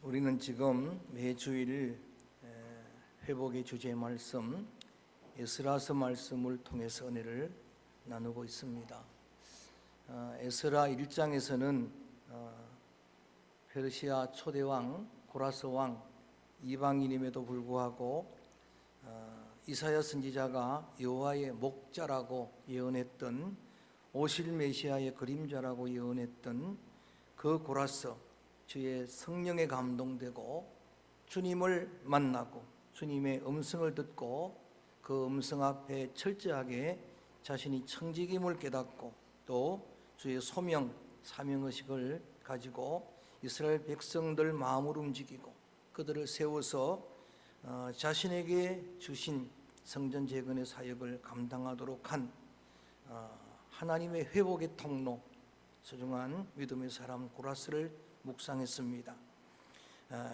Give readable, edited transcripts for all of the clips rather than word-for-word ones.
우리는 지금 매주일 회복의 주제 말씀 에스라서 말씀을 통해서 은혜를 나누고 있습니다. 에스라 1장에서는 페르시아 초대왕 고라스 왕 이방인임에도 불구하고 이사야 선지자가 여호와의 목자라고 예언했던 오실 메시아의 그림자라고 예언했던 그 고라스, 주의 성령에 감동되고 주님을 만나고 주님의 음성을 듣고 그 음성 앞에 철저하게 자신이 청직임을 깨닫고 또 주의 소명, 사명의식을 가지고 이스라엘 백성들 마음을 움직이고 그들을 세워서 자신에게 주신 성전 재건의 사역을 감당하도록 한 하나님의 회복의 통로, 소중한 믿음의 사람 고라스를 묵상했습니다.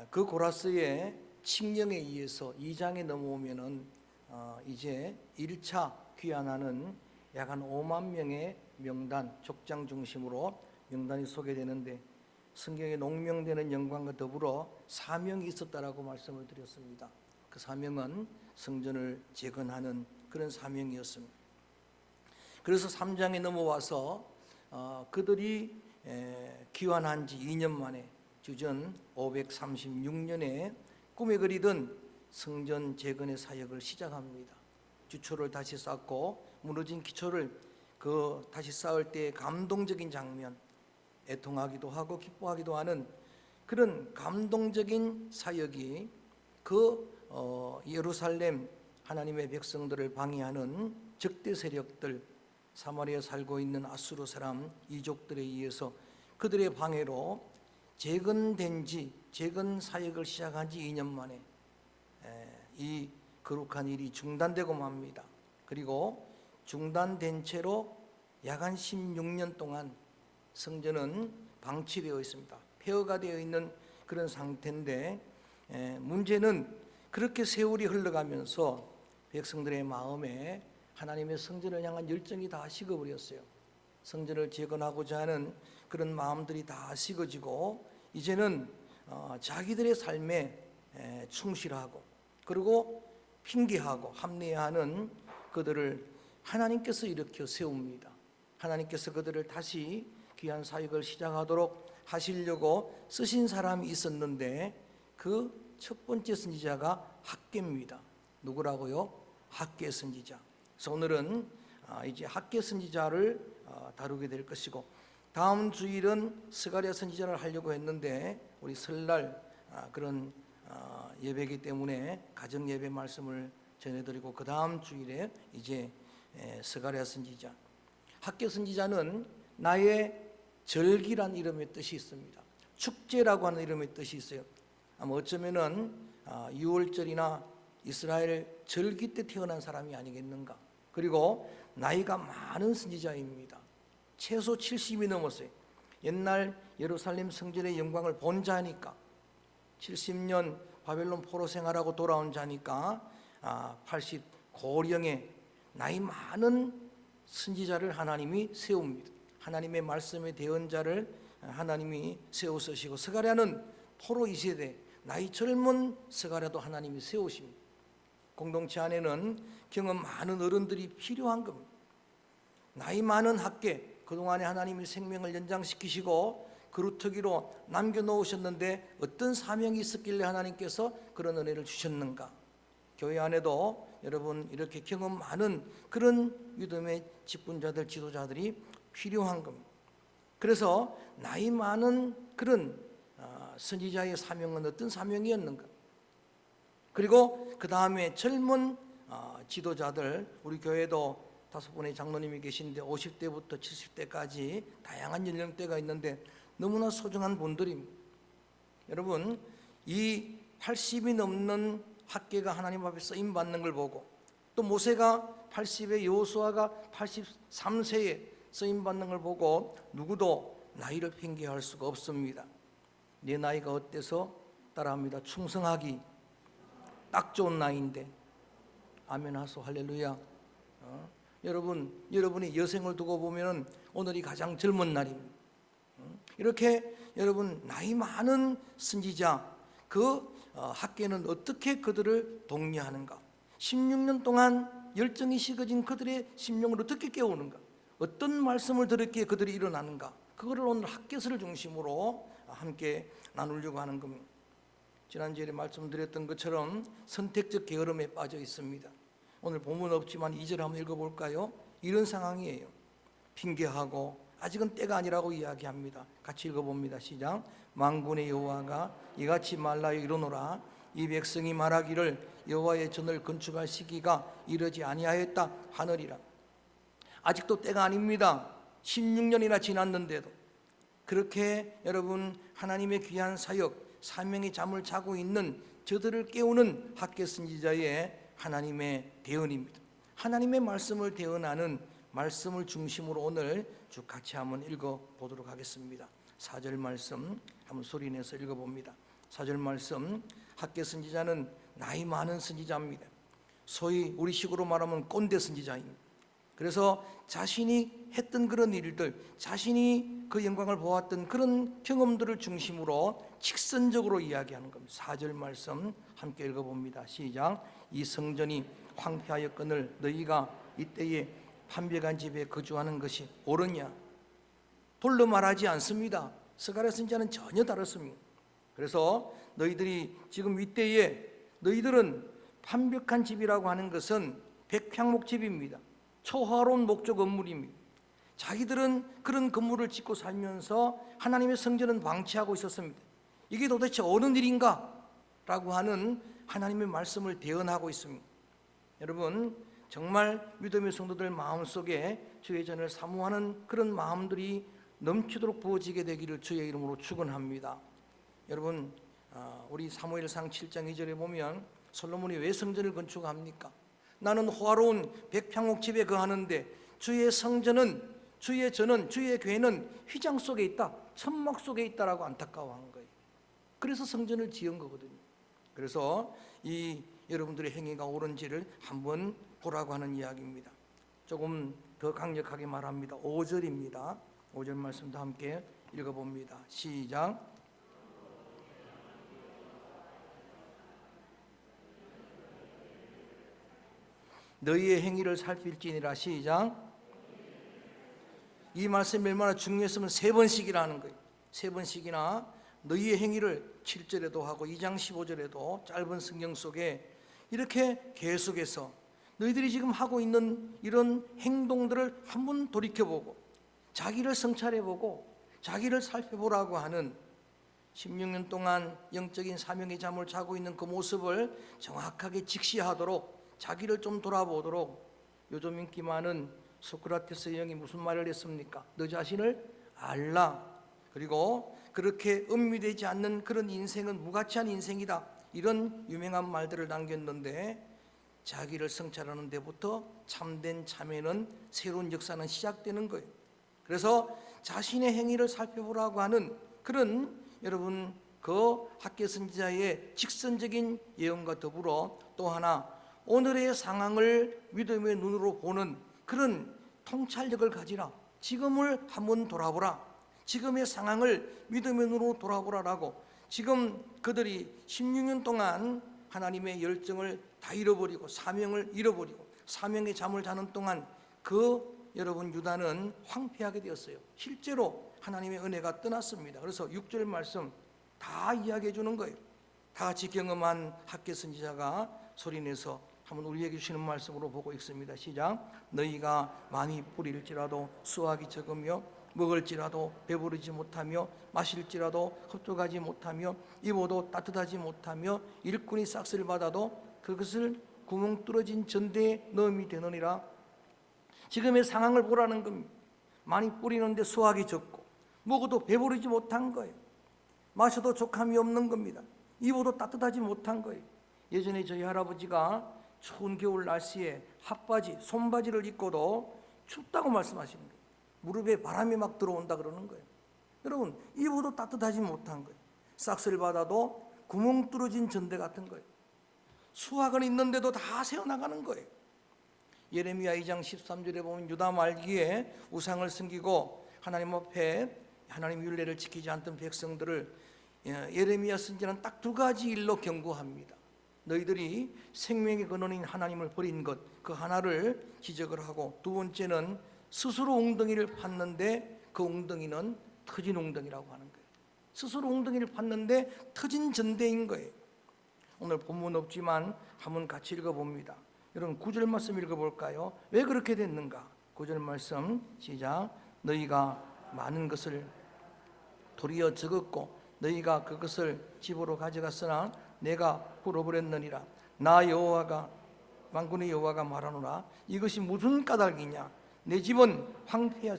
그 고라스의 칙령에 의해서 2장에 넘어오면은 이제 1차 귀환하는 약 한 5만 명의 명단, 족장 중심으로 명단이 소개되는데 성경에 농명되는 영광과 더불어 사명이 있었다라고 말씀을 드렸습니다. 그 사명은 성전을 재건하는 그런 사명이었습니다. 그래서 3장에 넘어와서 그들이 귀환한 지 2년 만에 주전 536년에 꿈에 그리던 성전 재건의 사역을 시작합니다. 기초를 다시 쌓고 무너진 기초를 다시 쌓을 때의 감동적인 장면, 애통하기도 하고 기뻐하기도 하는 그런 감동적인 사역이 예루살렘 하나님의 백성들을 방해하는 적대 세력들, 사마리아에 살고 있는 아수르 사람 이족들에 의해서 그들의 방해로 재건 사역을 시작한 지 2년 만에 이 거룩한 일이 중단되고 맙니다. 그리고 중단된 채로 약 한 16년 동안 성전은 방치되어 있습니다. 폐허가 되어 있는 그런 상태인데 문제는 그렇게 세월이 흘러가면서 백성들의 마음에 하나님의 성전을 향한 열정이 다 식어버렸어요. 성전을 재건하고자 하는 그런 마음들이 다 식어지고 이제는 자기들의 삶에 충실하고 그리고 핑계하고 합리화하는 그들을 하나님께서 일으켜 세웁니다. 하나님께서 그들을 다시 귀한 사역을 시작하도록 하시려고 쓰신 사람이 있었는데 그 첫 번째 선지자가 학개입니다. 누구라고요? 학개 선지자. 그래서 오늘은 이제 학개 선지자를 다루게 될 것이고 다음 주일은 스가랴 선지자를 하려고 했는데 우리 설날 그런 예배이기 때문에 가정 예배 말씀을 전해드리고 그 다음 주일에 이제 스가랴 선지자. 학개 선지자는 나의 절기란 이름의 뜻이 있습니다. 축제라고 하는 이름의 뜻이 있어요. 아마 어쩌면은 6월절이나 이스라엘 절기 때 태어난 사람이 아니겠는가. 그리고 나이가 많은 선지자입니다. 최소 70이 넘었어요. 옛날 예루살렘 성전의 영광을 본 자니까 70년 바벨론 포로 생활하고 돌아온 자니까 80 고령의 나이 많은 선지자를 하나님이 세웁니다. 하나님의 말씀의 대언자를 하나님이 세워 쓰시고 스가랴는 포로 2세대 나이 젊은 스가랴도 하나님이 세우십니다. 공동체 안에는 경험 많은 어른들이 필요한 겁니다. 나이 많은 학계, 그동안에 하나님이 생명을 연장시키시고 그루터기로 남겨놓으셨는데 어떤 사명이 있었길래 하나님께서 그런 은혜를 주셨는가. 교회 안에도 여러분 이렇게 경험 많은 그런 믿음의 직분자들, 지도자들이 필요한 겁니다. 그래서 나이 많은 그런 선지자의 사명은 어떤 사명이었는가. 그리고 그 다음에 젊은 지도자들, 우리 교회도 5분의 장로님이 계신데 50대부터 70대까지 다양한 연령대가 있는데 너무나 소중한 분들입니다. 여러분 이 80이 넘는 학계가 하나님 앞에 쓰임받는 걸 보고 또 모세가 80에 여호수아가 83세에 쓰임받는 걸 보고 누구도 나이를 핑계할 수가 없습니다. 내 나이가 어때서 따라합니다. 충성하기 딱 좋은 나이인데 아멘 하소 할렐루야. 여러분이 여생을 두고 보면 오늘이 가장 젊은 날입니다. 이렇게 여러분 나이 많은 선지자 학계는 어떻게 그들을 독려하는가? 16년 동안 열정이 식어진 그들의 심령을 어떻게 깨우는가? 어떤 말씀을 들었기에 그들이 일어나는가? 그거를 오늘 학계서를 중심으로 함께 나누려고 하는 겁니다. 지난주에 말씀드렸던 것처럼 선택적 게으름에 빠져 있습니다. 오늘 본문 없지만 2절 한번 읽어볼까요? 이런 상황이에요. 핑계하고 아직은 때가 아니라고 이야기합니다. 같이 읽어봅니다. 시작. 만군의 여호와가 이같이 말라여 이르노라. 이 백성이 말하기를 여호와의 전을 건축할 시기가 이르지 아니하였다 하느니라. 아직도 때가 아닙니다. 16년이나 지났는데도 그렇게 여러분 하나님의 귀한 사역 사명의 잠을 자고 있는 저들을 깨우는 학계 선지자의 하나님의 대언입니다. 하나님의 말씀을 대언하는 말씀을 중심으로 오늘 쭉 같이 한번 읽어보도록 하겠습니다. 4절 말씀 한번 소리내서 읽어봅니다. 4절 말씀, 학계 선지자는 나이 많은 선지자입니다. 소위 우리식으로 말하면 꼰대 선지자입니다. 그래서 자신이 했던 그런 일들, 자신이 그 영광을 보았던 그런 경험들을 중심으로 직선적으로 이야기하는 겁니다. 4절 말씀 함께 읽어봅니다. 시작. 이 성전이 황폐하였거늘 너희가 이때에 판벽한 집에 거주하는 것이 옳으냐? 돌로 말하지 않습니다. 스가랴 선지자는 전혀 다릅니다. 그래서 너희들이 지금 이때에 너희들은 판벽한 집이라고 하는 것은 백평목 집입니다. 초화로운 목조 건물입니다. 자기들은 그런 건물을 짓고 살면서 하나님의 성전은 방치하고 있었습니다. 이게 도대체 어느 일인가? 라고 하는 하나님의 말씀을 대언하고 있습니다. 여러분 정말 믿음의 성도들 마음속에 주의 전을 사모하는 그런 마음들이 넘치도록 부어지게 되기를 주의 이름으로 축원합니다. 여러분 우리 사무엘상 7장 2절에 보면 솔로몬이 왜 성전을 건축합니까? 나는 호화로운 백평목 집에 거하는데 주의 성전은 주의 전은 주의 교회는 휘장 속에 있다, 천막 속에 있다라고 안타까워한 거예요. 그래서 성전을 지은 거거든요. 그래서 이 여러분들의 행위가 옳은지를 한번 보라고 하는 이야기입니다. 조금 더 강력하게 말합니다. 5절입니다. 5절 말씀도 함께 읽어봅니다. 시작. 너희의 행위를 살필지니라. 시작. 이 말씀이 얼마나 중요했으면 3번씩이라는 거예요. 3번씩이나 너희의 행위를 7절에도 하고 2장 15절에도 짧은 성경 속에 이렇게 계속해서 너희들이 지금 하고 있는 이런 행동들을 한번 돌이켜보고 자기를 성찰해보고 자기를 살펴보라고 하는 16년 동안 영적인 사명의 잠을 자고 있는 그 모습을 정확하게 직시하도록 자기를 좀 돌아보도록 요즘 인기 많은 소크라테스 형이 무슨 말을 했습니까? 너 자신을 알라. 그리고 그렇게 음미되지 않는 그런 인생은 무가치한 인생이다. 이런 유명한 말들을 남겼는데 자기를 성찰하는 데부터 참된 참회는 새로운 역사는 시작되는 거예요. 그래서 자신의 행위를 살펴보라고 하는 그런 여러분 그 학계 선지자의 직선적인 예언과 더불어 또 하나 오늘의 상황을 믿음의 눈으로 보는 그런 통찰력을 가지라. 지금을 한번 돌아보라. 지금의 상황을 믿음의 눈으로 돌아보라라고 지금 그들이 16년 동안 하나님의 열정을 다 잃어버리고 사명을 잃어버리고 사명의 잠을 자는 동안 그 여러분 유다는 황폐하게 되었어요. 실제로 하나님의 은혜가 떠났습니다. 그래서 6절 말씀 다 이야기해 주는 거예요. 다 같이 경험한 학계 선지자가 소리내서 한번 우리에게 주시는 말씀으로 보고 있습니다. 시작. 너희가 많이 뿌릴지라도 수확이 적으며 먹을지라도 배부르지 못하며 마실지라도 흡족하지 못하며 입어도 따뜻하지 못하며 일꾼이 싹쓸이를 받아도 그것을 구멍 뚫어진 전대에 넣음이 되느니라. 지금의 상황을 보라는 겁니다. 많이 뿌리는데 수확이 적고 먹어도 배부르지 못한 거예요. 마셔도 족함이 없는 겁니다. 입어도 따뜻하지 못한 거예요. 예전에 저희 할아버지가 추운 겨울 날씨에 핫바지, 손바지를 입고도 춥다고 말씀하시는 거예요. 무릎에 바람이 막 들어온다 그러는 거예요. 여러분 입어도 따뜻하지 못한 거예요. 싹쓸이 받아도 구멍 뚫어진 전대 같은 거예요. 수확은 있는데도 다 새어나가는 거예요. 예레미야 2장 13절에 보면 유다 말기에 우상을 섬기고 하나님 앞에 하나님 율례를 지키지 않던 백성들을 예레미야 선지자는 딱 두 가지 일로 경고합니다. 너희들이 생명의 근원인 하나님을 버린 것, 그 하나를 지적을 하고, 두 번째는 스스로 웅덩이를 팠는데 그 웅덩이는 터진 웅덩이라고 하는 거예요. 스스로 웅덩이를 팠는데 터진 전대인 거예요. 오늘 본문 없지만 한번 같이 읽어봅니다. 여러분 9절 말씀 읽어볼까요? 왜 그렇게 됐는가? 9절 말씀 시작. 너희가 많은 것을 도리어 적었고 너희가 그것을 집으로 가져갔으나 내가 풀어버렸느니라. 나 여호와가 만군의 여호와가 말하노라. 이것이 무슨 까닭이냐? 내 집은 황폐하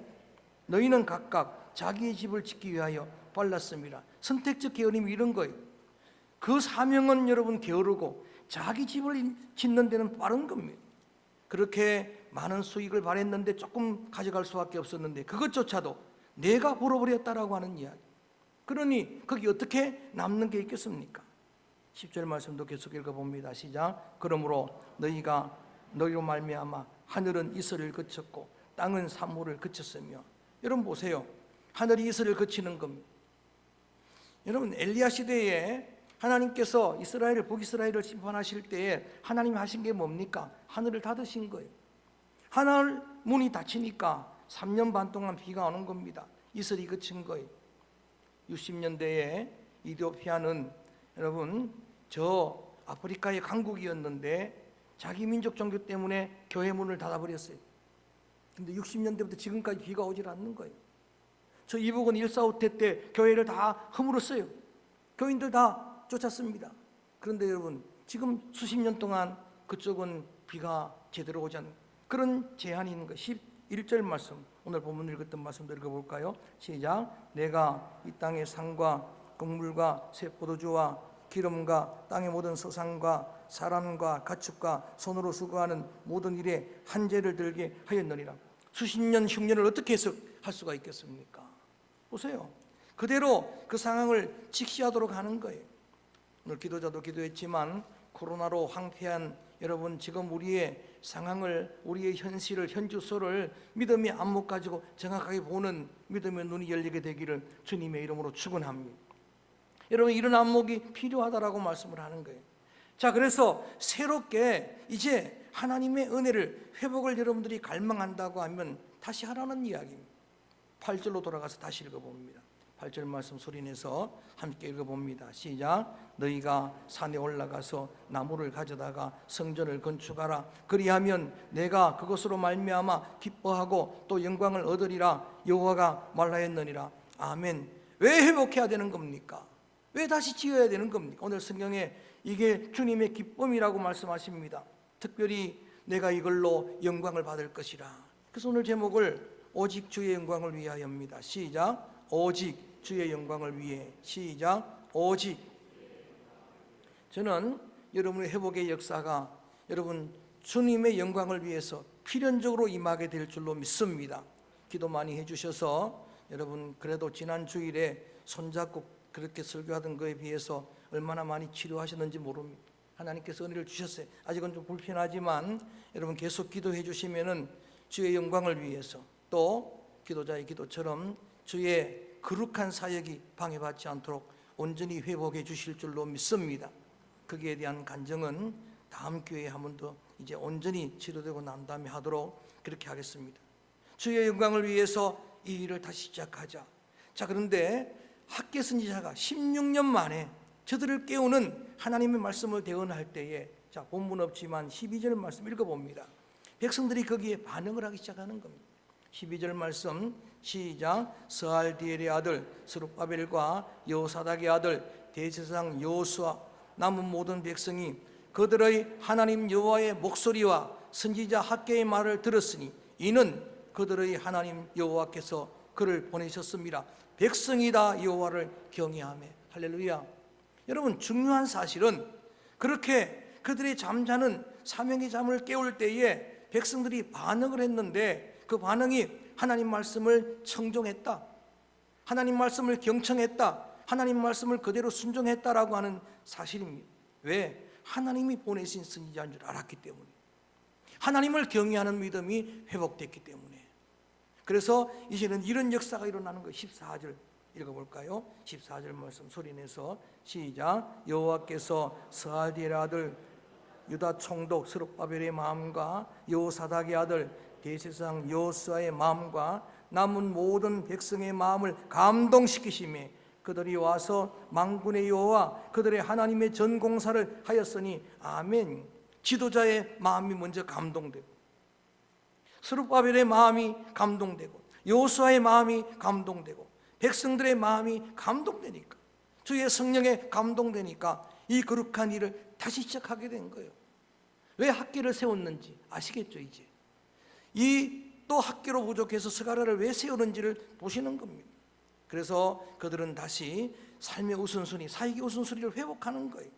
너희는 각각 자기의 집을 짓기 위하여 발랐습니다. 선택적 게으름이 이런 거예요. 그 사명은 여러분 게으르고 자기 집을 짓는 데는 빠른 겁니다. 그렇게 많은 수익을 바랬는데 조금 가져갈 수밖에 없었는데 그것조차도 내가 벌어버렸다라고 하는 이야기. 그러니 거기 어떻게 남는 게 있겠습니까? 10절 말씀도 계속 읽어봅니다. 시작. 그러므로 너희로 말미암아 하늘은 이슬을 그쳤고 땅은 산물을 그쳤으며. 여러분 보세요. 하늘이 이슬을 그치는 겁니다. 여러분 엘리야 시대에 하나님께서 북이스라엘을 심판하실 때에 하나님이 하신 게 뭡니까? 하늘을 닫으신 거예요. 하늘 문이 닫히니까 3년 반 동안 비가 오는 겁니다. 이슬이 그친 거예요. 60년대에 이디오피아는 여러분 저 아프리카의 강국이었는데 자기 민족 종교 때문에 교회 문을 닫아버렸어요. 근데 60년대부터 지금까지 비가 오질 않는 거예요. 저 이북은 145태 때 교회를 다 허물었어요. 교인들 다 쫓았습니다. 그런데 여러분 지금 수십 년 동안 그쪽은 비가 제대로 오지 않는 그런 제한이 있는 거예요. 11절 말씀, 오늘 본문 읽었던 말씀도 읽어볼까요? 시작. 내가 이 땅의 산과 곡물과 새 포도주와 기름과 땅의 모든 소산과 사람과 가축과 손으로 수고하는 모든 일에 한재를 들게 하였느니라. 수십 년 흉년을 어떻게 해석할 수가 있겠습니까? 보세요. 그대로 그 상황을 직시하도록 하는 거예요. 오늘 기도자도 기도했지만 코로나로 황폐한 여러분 지금 우리의 상황을, 우리의 현실을, 현주소를 믿음의 안목 가지고 정확하게 보는 믿음의 눈이 열리게 되기를 주님의 이름으로 축원합니다. 여러분 이런 안목이 필요하다라고 말씀을 하는 거예요. 자, 그래서 새롭게 이제 하나님의 은혜를, 회복을 여러분들이 갈망한다고 하면 다시 하라는 이야기입니다. 8절로 돌아가서 다시 읽어봅니다. 8절 말씀 소리내서 함께 읽어봅니다. 시작. 너희가 산에 올라가서 나무를 가져다가 성전을 건축하라. 그리하면 내가 그것으로 말미암아 기뻐하고 또 영광을 얻으리라. 여호와가 말하였느니라. 아멘. 왜 회복해야 되는 겁니까? 왜 다시 지어야 되는 겁니까? 오늘 성경에 이게 주님의 기쁨이라고 말씀하십니다. 특별히 내가 이걸로 영광을 받을 것이라. 그래서 오늘 제목을 오직 주의 영광을 위하여입니다. 시작. 오직 주의 영광을 위해. 시작. 오직. 저는 여러분의 회복의 역사가 여러분 주님의 영광을 위해서 필연적으로 임하게 될 줄로 믿습니다. 기도 많이 해주셔서 여러분 그래도 지난 주일에 손잡고 그렇게 설교하던 거에 비해서 얼마나 많이 치료하셨는지 모릅니다. 하나님께서 은혜를 주셨어요. 아직은 좀 불편하지만 여러분 계속 기도해 주시면은 주의 영광을 위해서 또 기도자의 기도처럼 주의 거룩한 사역이 방해받지 않도록 온전히 회복해 주실 줄로 믿습니다. 거기에 대한 간증은 다음 기회에 한 번 더 이제 온전히 치료되고 난 다음에 하도록 그렇게 하겠습니다. 주의 영광을 위해서 이 일을 다시 시작하자. 자, 그런데 학개 선지자가 16년 만에 저들을 깨우는 하나님의 말씀을 대언할 때에, 자, 본문 없지만 12절 말씀 읽어봅니다. 백성들이 거기에 반응을 하기 시작하는 겁니다. 12절 말씀 시작. 스알디엘의 아들 스룹바벨과 여호사닥의 아들 대제사장 여호수아 남은 모든 백성이 그들의 하나님 여호와의 목소리와 선지자 학개의 말을 들었으니 이는 그들의 하나님 여호와께서 그를 보내셨습니다. 백성이 다 여호와를 경외하며. 할렐루야. 여러분 중요한 사실은 그렇게 그들의 잠자는 사명의 잠을 깨울 때에 백성들이 반응을 했는데 그 반응이 하나님 말씀을 청종했다, 하나님 말씀을 경청했다, 하나님 말씀을 그대로 순종했다라고 하는 사실입니다. 왜? 하나님이 보내신 선지자인 줄 알았기 때문에, 하나님을 경외하는 믿음이 회복됐기 때문에. 그래서 이제는 이런 역사가 일어나는 거예요. 14절 읽어볼까요? 14절 말씀 소리내서 시작. 여호와께서 스알디엘의 아들 유다 총독 스룹바벨의 마음과 여호사닥의 아들 대제사장 여호수아의 마음과 남은 모든 백성의 마음을 감동시키시매 그들이 와서 만군의 여호와 그들의 하나님의 전공사를 하였으니 아멘. 지도자의 마음이 먼저 감동되고 스룹바벨의 마음이 감동되고 여호수아의 마음이 감동되고 백성들의 마음이 감동되니까 주의 성령에 감동되니까 이 거룩한 일을 다시 시작하게 된 거예요. 왜 학계를 세웠는지 아시겠죠? 이제 이 또 학계로 부족해서 스가랴를 왜 세우는지를 보시는 겁니다. 그래서 그들은 다시 삶의 우선순위, 사역의 우선순위를 회복하는 거예요.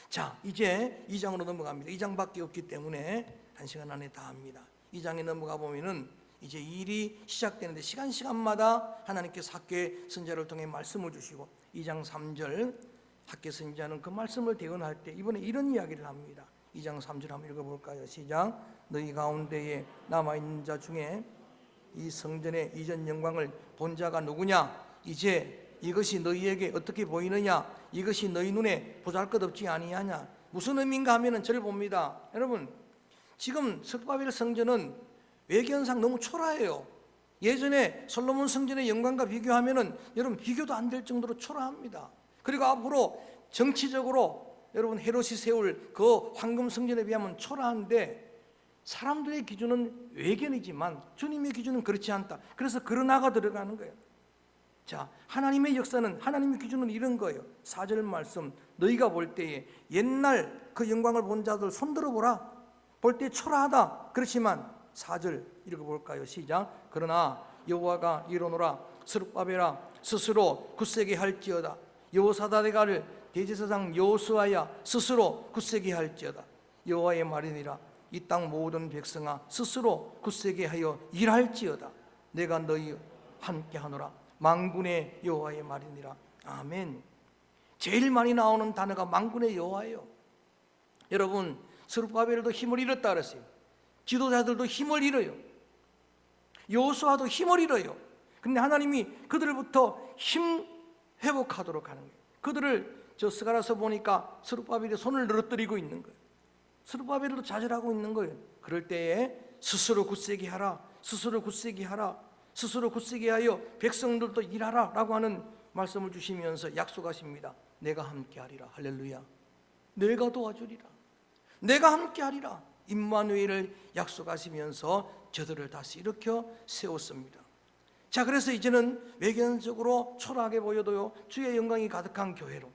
자, 이제 2장으로 넘어갑니다. 2장밖에 없기 때문에 1시간 안에 다 합니다. 2장에 넘어가 보면은 이제 일이 시작되는데 시간마다 하나님께서 학계 선자를 통해 말씀을 주시고 2장 3절 학계 선자는 그 말씀을 대언할 때 이번에 이런 이야기를 합니다. 2장 3절 한번 읽어볼까요? 시작. 너희 가운데에 남아있는 자 중에 이 성전의 이전 영광을 본 자가 누구냐? 이제 이것이 너희에게 어떻게 보이느냐? 이것이 너희 눈에 보잘것없지 아니하냐? 무슨 의미인가 하면은 저를 봅니다. 여러분, 지금 스룹바벨 성전은 외견상 너무 초라해요. 예전에 솔로몬 성전의 영광과 비교하면은 여러분 비교도 안 될 정도로 초라합니다. 그리고 앞으로 정치적으로 여러분 헤롯이 세울 그 황금 성전에 비하면 초라한데 사람들의 기준은 외견이지만 주님의 기준은 그렇지 않다. 그래서 그러나가 들어가는 거예요. 자, 하나님의 역사는 하나님의 기준은 이런 거예요. 4절 말씀 너희가 볼 때에 옛날 그 영광을 본 자들 손들어 보라. 볼 때 초라하다. 그렇지만 4절 읽어볼까요? 시작. 그러나 여호와가 이르노라 스룹바벨아 스스로 굳세게 할지어다. 여호사다데가를 대제사장 여호수아야 스스로 굳세게 할지어다. 여호와의 말이니라 이 땅 모든 백성아 스스로 굳세게 하여 일할지어다. 내가 너희 함께 하노라. 만군의 여호와의 말이니라. 아멘. 제일 많이 나오는 단어가 만군의 여호와예요. 여러분 스룹바벨도 힘을 잃었다 그랬어요. 지도자들도 힘을 잃어요. 여호수아도 힘을 잃어요. 근데 하나님이 그들부터 힘 회복하도록 하는 거예요. 그들을 저 스가랴서 보니까 스룹바벨이 손을 늘어뜨리고 있는 거예요. 스룹바벨도 좌절하고 있는 거예요. 그럴 때에 스스로 굳세게 하라. 스스로 굳세게 하라. 스스로 굳세게 하여 백성들도 일하라 라고 하는 말씀을 주시면서 약속하십니다. 내가 함께하리라. 할렐루야. 내가 도와주리라. 내가 함께하리라. 임마누엘을 약속하시면서 저들을 다시 일으켜 세웠습니다. 자, 그래서 이제는 외견적으로 초라하게 보여도요 주의 영광이 가득한 교회로,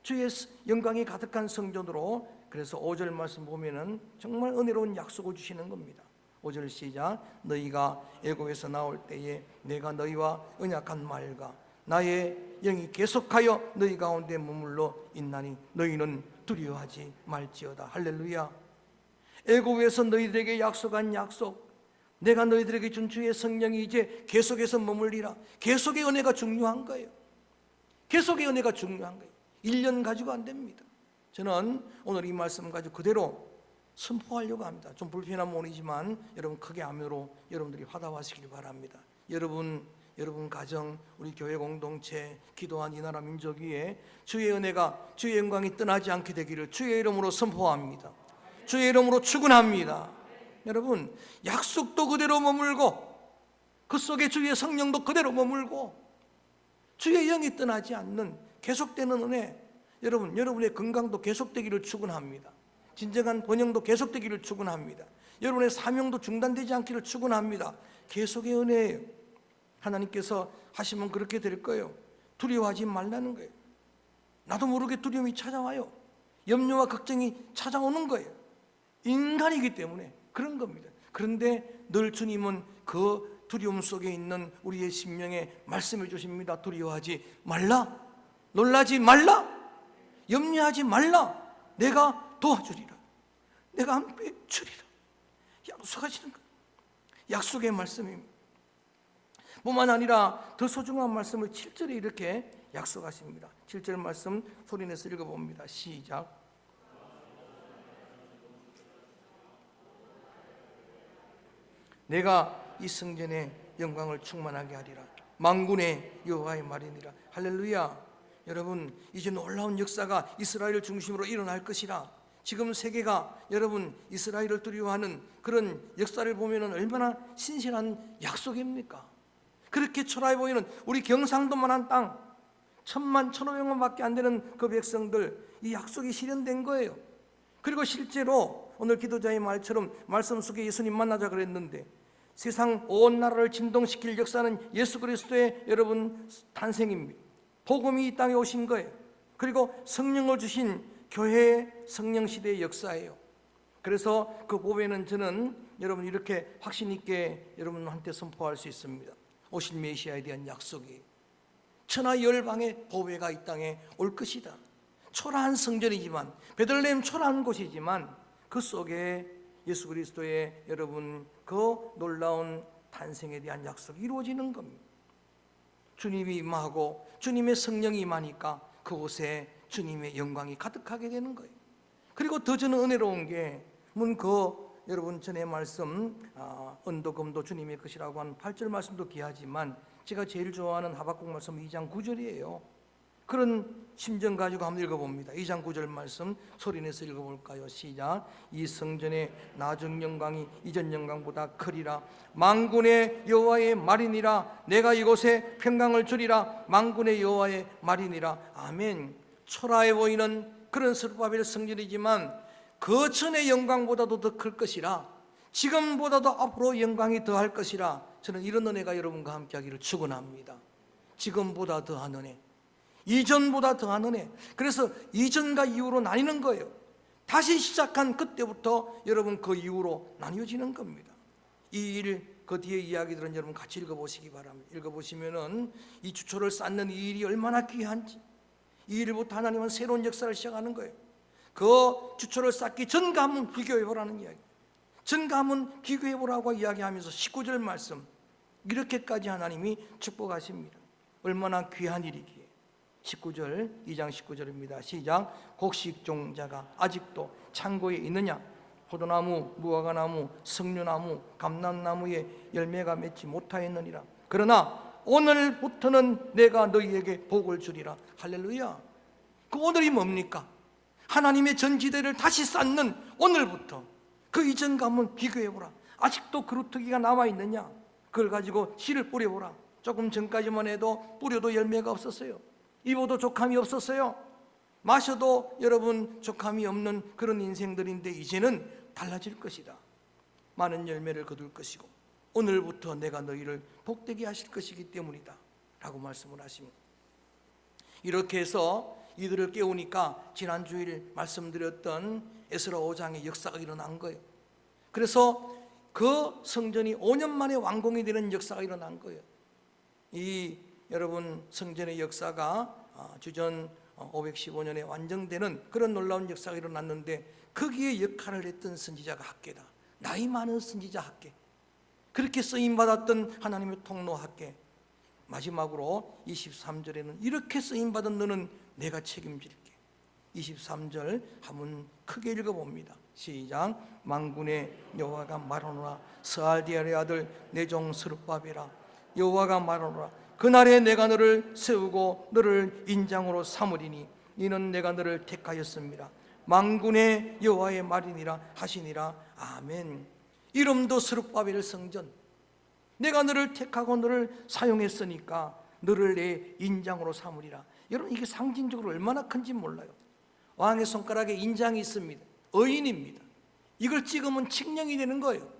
주의 영광이 가득한 성전으로, 그래서 5절 말씀 보면은 정말 은혜로운 약속을 주시는 겁니다. 5절 시작. 너희가 애굽에서 나올 때에 내가 너희와 언약한 말과 나의 영이 계속하여 너희 가운데 머물러 있나니 너희는 두려워하지 말지어다. 할렐루야. 애굽에서 너희들에게 약속한 약속, 내가 너희들에게 준 주의 성령이 이제 계속해서 머물리라. 계속의 은혜가 중요한 거예요. 계속의 은혜가 중요한 거예요. 1년 가지고 안 됩니다. 저는 오늘 이 말씀 가지고 그대로 선포하려고 합니다. 좀 불편한 모이지만 여러분 크게 암으로 여러분들이 화답하시길 바랍니다. 여러분 가정, 우리 교회 공동체, 기도한 이 나라 민족 위에 주의 은혜가, 주의 영광이 떠나지 않게 되기를 주의 이름으로 선포합니다. 주의 이름으로 축원합니다. 여러분 약속도 그대로 머물고 그 속에 주의 성령도 그대로 머물고 주의 영이 떠나지 않는 계속되는 은혜, 여러분의 건강도 계속되기를 축원합니다. 진정한 번영도 계속되기를 축원합니다. 여러분의 사명도 중단되지 않기를 축원합니다. 계속의 은혜예요. 하나님께서 하시면 그렇게 될 거예요. 두려워하지 말라는 거예요. 나도 모르게 두려움이 찾아와요. 염려와 걱정이 찾아오는 거예요. 인간이기 때문에 그런 겁니다. 그런데 늘 주님은 그 두려움 속에 있는 우리의 심령에 말씀해 주십니다. 두려워하지 말라. 놀라지 말라. 염려하지 말라. 내가 도와주리라. 내가 함께 주리라. 약속하시는 거예요. 약속의 말씀입니다. 뿐만 아니라 더 소중한 말씀을 7절에 이렇게 약속하십니다. 7절 말씀 소리내서 읽어봅니다. 시작. 내가 이 성전의 영광을 충만하게 하리라. 만군의 여호와의 말이니라. 할렐루야. 여러분, 이제 놀라운 역사가 이스라엘을 중심으로 일어날 것이라. 지금 세계가 여러분 이스라엘을 두려워하는 그런 역사를 보면 얼마나 신실한 약속입니까? 그렇게 초라해 보이는 우리 경상도만한 땅 1,000만 1,500만 밖에 안 되는 그 백성들, 이 약속이 실현된 거예요. 그리고 실제로 오늘 기도자의 말처럼 말씀 속에 예수님 만나자 그랬는데, 세상 온 나라를 진동시킬 역사는 예수 그리스도의 여러분 탄생입니다. 복음이 이 땅에 오신 거예요. 그리고 성령을 주신 교회의 성령 시대의 역사예요. 그래서 그 보배는 저는 여러분 이렇게 확신 있게 여러분한테 선포할 수 있습니다. 오실 메시아에 대한 약속이 천하 열방의 보배가 이 땅에 올 것이다. 초라한 성전이지만, 베들레헴 초라한 곳이지만 그 속에 예수 그리스도의 여러분 그 놀라운 탄생에 대한 약속이 이루어지는 겁니다. 주님이 임하고 주님의 성령이 임하니까 그곳에 주님의 영광이 가득하게 되는 거예요. 그리고 더 저는 은혜로운 게 여러분 전에 말씀 은도 금도 주님의 것이라고 하는 8절 말씀도 귀하지만 제가 제일 좋아하는 하박국 말씀 2장 9절이에요. 그런 심정 가지고 한번 읽어봅니다. 2장 9절 말씀 소리내서 읽어볼까요? 시작. 이 성전의 나중 영광이 이전 영광보다 크리라. 만군의 여호와의 말이니라. 내가 이곳에 평강을 주리라. 만군의 여호와의 말이니라. 아멘. 초라해 보이는 그런 스룹바벨 성전이지만 그 전의 영광보다도 더 클 것이라. 지금보다도 앞으로 영광이 더할 것이라. 저는 이런 은혜가 여러분과 함께 하기를 축원합니다. 지금보다 더한 은혜, 이전보다 더한 은혜. 그래서 이전과 이후로 나뉘는 거예요. 다시 시작한 그때부터 여러분 그 이후로 나뉘어지는 겁니다. 이 일, 그 뒤에 이야기들은 여러분 같이 읽어보시기 바랍니다. 읽어보시면은 이 주초를 쌓는 이 일이 얼마나 귀한지, 이 일부터 하나님은 새로운 역사를 시작하는 거예요. 그 주초를 쌓기 전과 한번 비교해보라는 이야기, 전과 한번 비교해보라고 이야기하면서 19절 말씀 이렇게까지 하나님이 축복하십니다. 얼마나 귀한 일이기에. 19절, 2장 19절입니다. 시작. 곡식종자가 아직도 창고에 있느냐? 포도나무, 무화과나무, 석류나무, 감람나무에 열매가 맺지 못하였느니라. 그러나 오늘부터는 내가 너희에게 복을 주리라. 할렐루야. 그 오늘이 뭡니까? 하나님의 전지대를 다시 쌓는 오늘부터. 그 이전과 한번 비교해보라. 아직도 그루터기가 남아있느냐? 그걸 가지고 씨를 뿌려보라. 조금 전까지만 해도 뿌려도 열매가 없었어요. 입어도 족함이 없었어요. 마셔도 여러분 족함이 없는 그런 인생들인데 이제는 달라질 것이다. 많은 열매를 거둘 것이고 오늘부터 내가 너희를 복되게 하실 것이기 때문이다 라고 말씀을 하십니다. 이렇게 해서 이들을 깨우니까 지난 주일 말씀드렸던 에스라 5장의 역사가 일어난 거예요. 그래서 그 성전이 5년 만에 완공이 되는 역사가 일어난 거예요. 이 여러분 성전의 역사가 주전 515년에 완성되는 그런 놀라운 역사가 일어났는데 거기에 역할을 했던 선지자가 학계다. 나이 많은 선지자 학계, 그렇게 쓰임받았던 하나님의 통로 학계. 마지막으로 23절에는 이렇게 쓰임받은 너는 내가 책임질게. 23절 한번 크게 읽어봅니다. 시작. 만군의 여호와가 말하노라. 스알디엘의 아들 내 종 스룹바벨아, 여호와가 말하노라. 그날에 내가 너를 세우고 너를 인장으로 삼으리니 이는 내가 너를 택하였습니다. 만군의 여호와의 말이니라 하시니라. 아멘. 이름도 스룹바벨 성전. 내가 너를 택하고 너를 사용했으니까 너를 내 인장으로 삼으리라. 여러분 이게 상징적으로 얼마나 큰지 몰라요. 왕의 손가락에 인장이 있습니다. 의인입니다. 이걸 찍으면 칙령이 되는 거예요.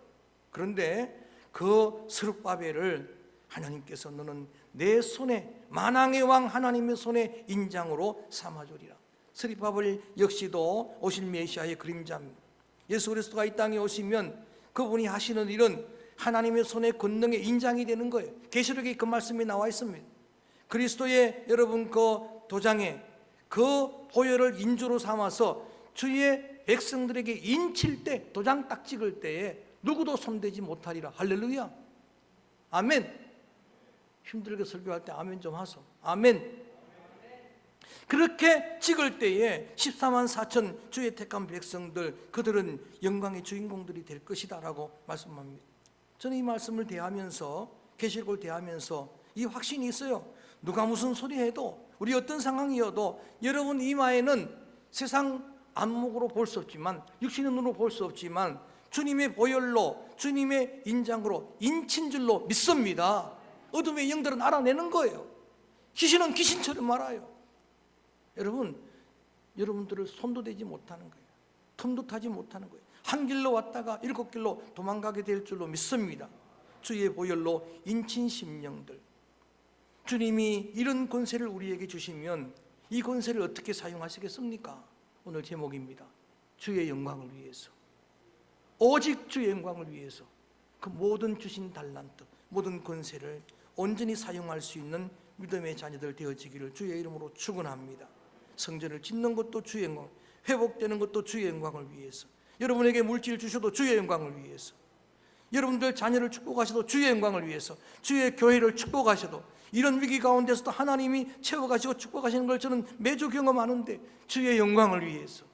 그런데 그 스룹바벨을 하나님께서 너는 내 손에, 만왕의 왕 하나님의 손에 인장으로 삼아주리라. 스룹바벨 역시도 오실 메시아의 그림자입니다. 예수 그리스도가 이 땅에 오시면 그분이 하시는 일은 하나님의 손의 권능의 인장이 되는 거예요. 계시록에 그 말씀이 나와 있습니다. 그리스도의 여러분 그 도장에 그 보혈을 인주로 삼아서 주의 백성들에게 인칠 때, 도장 딱 찍을 때에 누구도 손대지 못하리라. 할렐루야. 아멘. 힘들게 설교할 때 아멘 좀 하소. 아멘. 그렇게 찍을 때에 14만 4천 주의 택한 백성들, 그들은 영광의 주인공들이 될 것이다 라고 말씀합니다. 저는 이 말씀을 대하면서, 계시록을 대하면서 이 확신이 있어요. 누가 무슨 소리 해도, 우리 어떤 상황이어도 여러분 이마에는 세상 안목으로 볼 수 없지만, 육신의 눈으로 볼 수 없지만 주님의 보혈로, 주님의 인장으로 인친 줄로 믿습니다. 어둠의 영들은 알아내는 거예요. 귀신은 귀신처럼 말아요. 여러분들을 손도 대지 못하는 거예요. 틈도 타지 못하는 거예요. 한 길로 왔다가 7길로 도망가게 될 줄로 믿습니다. 주의 보혈로 인친 심령들, 주님이 이런 권세를 우리에게 주시면 이 권세를 어떻게 사용하시겠습니까? 오늘 제목입니다. 주의 영광을 위해서, 오직 주의 영광을 위해서 그 모든 주신 달란트, 모든 권세를 온전히 사용할 수 있는 믿음의 자녀들 되어지기를 주의 이름으로 축원합니다. 성전을 짓는 것도 주의 영광, 회복되는 것도 주의 영광을 위해서, 여러분에게 물질 주셔도 주의 영광을 위해서, 여러분들 자녀를 축복하셔도 주의 영광을 위해서, 주의 교회를 축복하셔도, 이런 위기 가운데서도 하나님이 채워가시고 축복하시는 걸 저는 매주 경험하는데 주의 영광을 위해서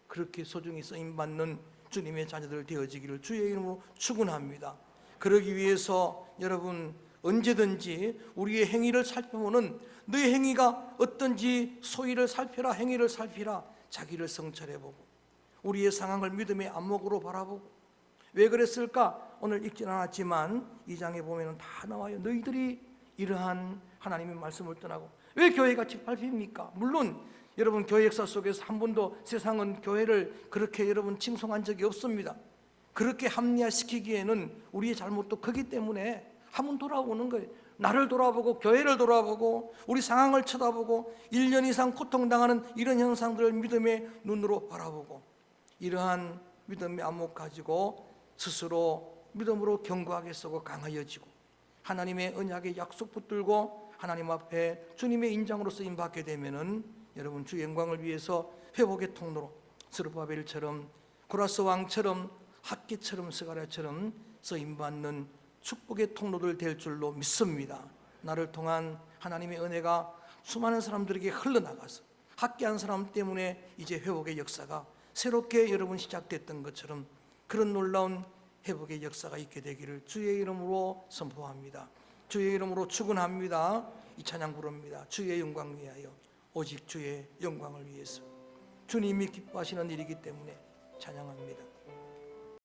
그렇게 소중히 쓰임받는 주님의 자녀들 되어지기를 주의 이름으로 축원합니다. 그러기 위해서 여러분 언제든지 우리의 행위를 살펴보는, 너의 행위가 어떤지 소위를 살펴라, 행위를 살피라. 자기를 성찰해보고 우리의 상황을 믿음의 안목으로 바라보고, 왜 그랬을까? 오늘 읽진 않았지만 2장에 보면 다 나와요. 너희들이 이러한 하나님의 말씀을 떠나고 왜 교회가 짓밟힙니까? 물론 여러분 교회 역사 속에서 한 번도 세상은 교회를 그렇게 여러분 칭송한 적이 없습니다. 그렇게 합리화시키기에는 우리의 잘못도 크기 때문에 한번 돌아오는 거예요. 나를 돌아보고 교회를 돌아보고 우리 상황을 쳐다보고 1년 이상 고통당하는 이런 현상들을 믿음의 눈으로 바라보고, 이러한 믿음의 안목 가지고 스스로 믿음으로 견고하게 서고 강하여지고 하나님의 언약의 약속 붙들고 하나님 앞에 주님의 인장으로 쓰임 받게 되면은 여러분 주 영광을 위해서 회복의 통로로 스룹바벨처럼, 고라스 왕처럼, 학기처럼, 스가랴처럼 쓰임 받는 축복의 통로들 될 줄로 믿습니다. 나를 통한 하나님의 은혜가 수많은 사람들에게 흘러나가서 학기한 사람 때문에 이제 회복의 역사가 새롭게 여러분 시작됐던 것처럼 그런 놀라운 회복의 역사가 있게 되기를 주의 이름으로 선포합니다. 주의 이름으로 축원합니다. 이 찬양 부릅니다. 주의 영광 위하여, 오직 주의 영광을 위해서. 주님이 기뻐하시는 일이기 때문에 찬양합니다.